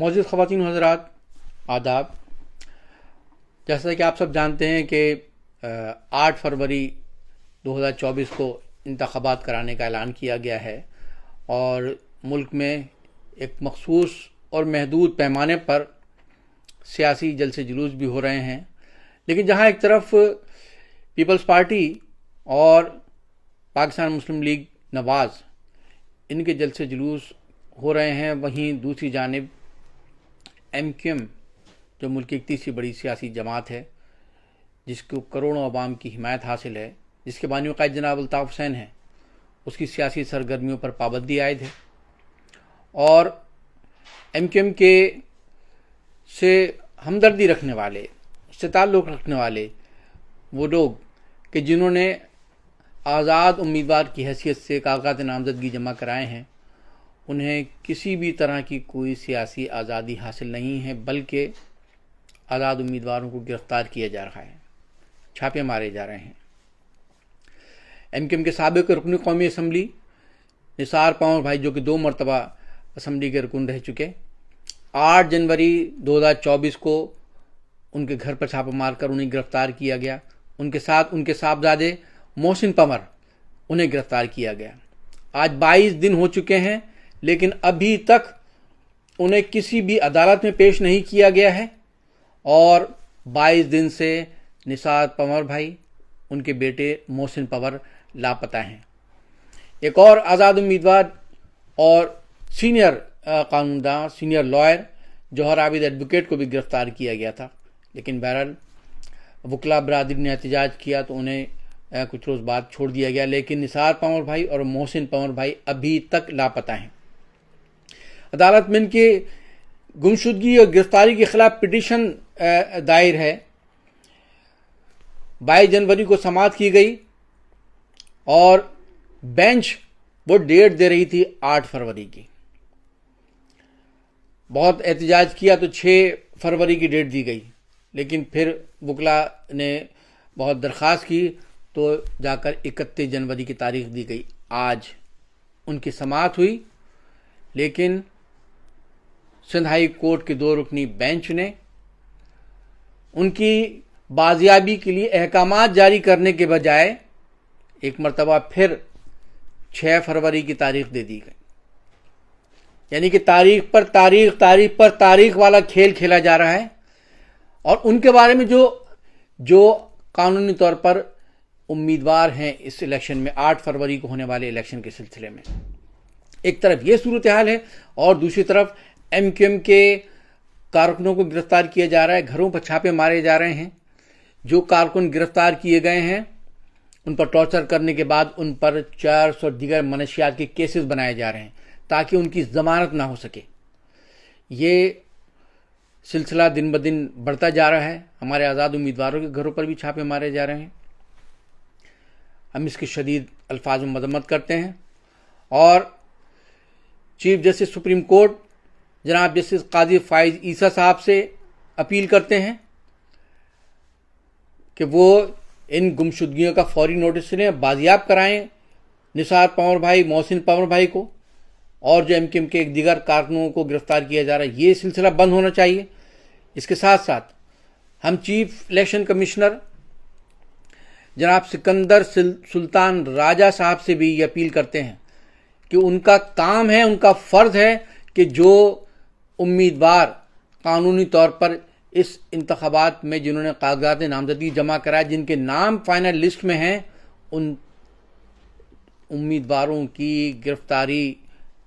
معزز خواتین و حضرات، آداب۔ جیسا کہ آپ سب جانتے ہیں کہ 8 فروری 2024 کو انتخابات کرانے کا اعلان کیا گیا ہے اور ملک میں ایک مخصوص اور محدود پیمانے پر سیاسی جلسے جلوس بھی ہو رہے ہیں، لیکن جہاں ایک طرف پیپلز پارٹی اور پاکستان مسلم لیگ نواز ان کے جلسے جلوس ہو رہے ہیں، وہیں دوسری جانب MQM جو ملک کی ایک تیسری بڑی سیاسی جماعت ہے، جس کو کروڑوں عوام کی حمایت حاصل ہے، جس کے بانی و قائد جناب الطاف حسین ہیں، اس کی سیاسی سرگرمیوں پر پابندی عائد ہے۔ اور MQM کے سے ہمدردی رکھنے والے، اس سے تعلق رکھنے والے وہ لوگ کہ جنہوں نے آزاد امیدوار کی حیثیت سے کاغذات نامزدگی جمع کرائے ہیں، انہیں کسی بھی طرح کی کوئی سیاسی آزادی حاصل نہیں ہے، بلکہ آزاد امیدواروں کو گرفتار کیا جا رہا ہے، چھاپے مارے جا رہے ہیں۔ MQM کے سابق رکن قومی اسمبلی نثار پنور بھائی، جو کہ 2 مرتبہ اسمبلی کے رکن رہ چکے، 8 جنوری 2024 کو ان کے گھر پر چھاپہ مار کر انہیں گرفتار کیا گیا۔ ان کے ساتھ ان کے صاحبزادے محسن پنور، انہیں گرفتار کیا گیا۔ آج 22 دن ہو چکے ہیں، لیکن ابھی تک انہیں کسی بھی عدالت میں پیش نہیں کیا گیا ہے، اور 22 دن سے نثار پنور بھائی، ان کے بیٹے محسن پنور لاپتہ ہیں۔ ایک اور آزاد امیدوار اور سینئر قانونداں، سینئر لائر جوہر عابد ایڈوکیٹ کو بھی گرفتار کیا گیا تھا، لیکن بہرحال وکلا برادری نے احتجاج کیا تو انہیں کچھ روز بعد چھوڑ دیا گیا، لیکن نثار پنور بھائی اور محسن پنور بھائی ابھی تک لاپتہ ہیں۔ عدالت میں ان کی گمشدگی اور گرفتاری کے خلاف پٹیشن دائر ہے۔ 22 جنوری کو سماعت کی گئی اور بینچ وہ ڈیٹ دے رہی تھی 8 فروری کی۔ بہت احتجاج کیا تو 6 فروری کی ڈیٹ دی گئی، لیکن پھر وکلا نے بہت درخواست کی تو جا کر 31 جنوری کی تاریخ دی گئی۔ آج ان کی سماعت ہوئی، لیکن سندھ ہائی کورٹ کے 2 رکنی بینچ نے ان کی بازیابی کے لیے احکامات جاری کرنے کے بجائے ایک مرتبہ پھر 6 فروری کی تاریخ دے دی گئی۔ یعنی کہ تاریخ پر تاریخ، تاریخ پر تاریخ والا کھیل کھیلا جا رہا ہے، اور ان کے بارے میں جو قانونی طور پر امیدوار ہیں اس الیکشن میں، 8 فروری کو ہونے والے الیکشن کے سلسلے میں، ایک طرف یہ صورتحال ہے اور دوسری طرف MQM کے کارکنوں کو گرفتار کیا جا رہا ہے، گھروں پر چھاپے مارے جا رہے ہیں۔ جو کارکن گرفتار کیے گئے ہیں ان پر ٹارچر کرنے کے بعد ان پر 400 دیگر منشیات کے کیسز بنائے جا رہے ہیں تاکہ ان کی ضمانت نہ ہو سکے۔ یہ سلسلہ دن بدن بڑھتا جا رہا ہے۔ ہمارے آزاد امیدواروں کے گھروں پر بھی چھاپے مارے جا رہے ہیں۔ ہم اس کی شدید الفاظ میں مذمت کرتے ہیں اور چیف جسٹس سپریم کورٹ جناب جسٹس قاضی فائز عیسیٰ صاحب سے اپیل کرتے ہیں کہ وہ ان گمشدگیوں کا فوری نوٹس لیں، بازیاب کرائیں نثار پنور بھائی، محسن پنور بھائی کو، اور جو MQM کے ایک دیگر کارکنوں کو گرفتار کیا جا رہا ہے، یہ سلسلہ بند ہونا چاہیے۔ اس کے ساتھ ساتھ ہم چیف الیکشن کمشنر جناب سکندر سلطان راجہ صاحب سے بھی یہ اپیل کرتے ہیں کہ ان کا کام ہے، ان کا فرض ہے کہ جو امیدوار قانونی طور پر اس انتخابات میں جنہوں نے کاغذات نامزدگی جمع کرائے، جن کے نام فائنل لسٹ میں ہیں، ان امیدواروں کی گرفتاری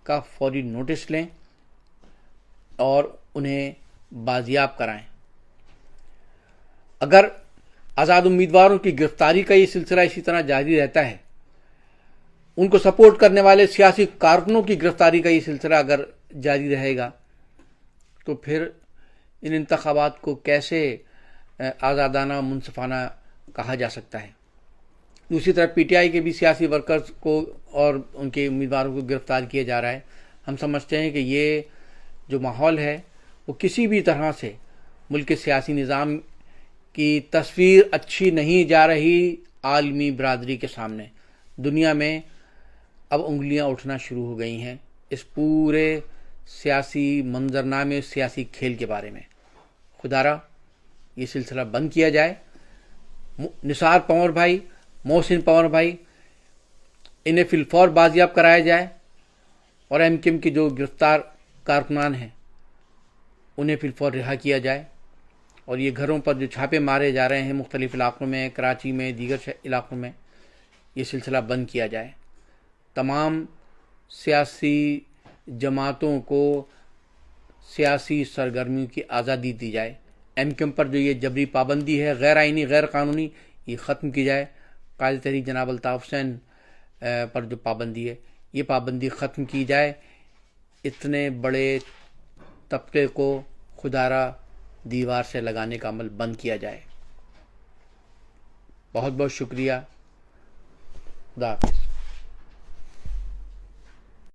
کا فوری نوٹس لیں اور انہیں بازیاب کرائیں۔ اگر آزاد امیدواروں کی گرفتاری کا یہ سلسلہ اسی طرح جاری رہتا ہے، ان کو سپورٹ کرنے والے سیاسی کارکنوں کی گرفتاری کا یہ سلسلہ اگر جاری رہے گا، تو پھر ان انتخابات کو کیسے آزادانہ منصفانہ کہا جا سکتا ہے۔ دوسری طرف PTI کے بھی سیاسی ورکرز کو اور ان کے امیدواروں کو گرفتار کیا جا رہا ہے۔ ہم سمجھتے ہیں کہ یہ جو ماحول ہے وہ کسی بھی طرح سے ملک کے سیاسی نظام کی تصویر اچھی نہیں جا رہی عالمی برادری کے سامنے۔ دنیا میں اب انگلیاں اٹھنا شروع ہو گئی ہیں اس پورے سیاسی منظرنامے سیاسی کھیل کے بارے میں خدا را یہ سلسلہ بند کیا جائے. نثار پنور بھائی، محسن پنور بھائی، انہیں فی الفور بازیاب کرایا جائے اور ایم کیو ایم کے جو گرفتار کارکنان ہیں انہیں فی الفور رہا کیا جائے. اور یہ گھروں پر جو چھاپے مارے جا رہے ہیں مختلف علاقوں میں، کراچی میں، دیگر علاقوں میں، یہ سلسلہ بند کیا جائے. تمام سیاسی جماعتوں کو سیاسی سرگرمیوں کی آزادی دی جائے. ایم کیو ایم پر جو یہ جبری پابندی ہے، غیر آئینی، غیر قانونی، یہ ختم کی جائے. قائد تحریک جناب الطاف حسین پر جو پابندی ہے یہ پابندی ختم کی جائے. اتنے بڑے طبقے کو خدا را دیوار سے لگانے کا عمل بند کیا جائے. بہت بہت شکریہ. خدا حافظ.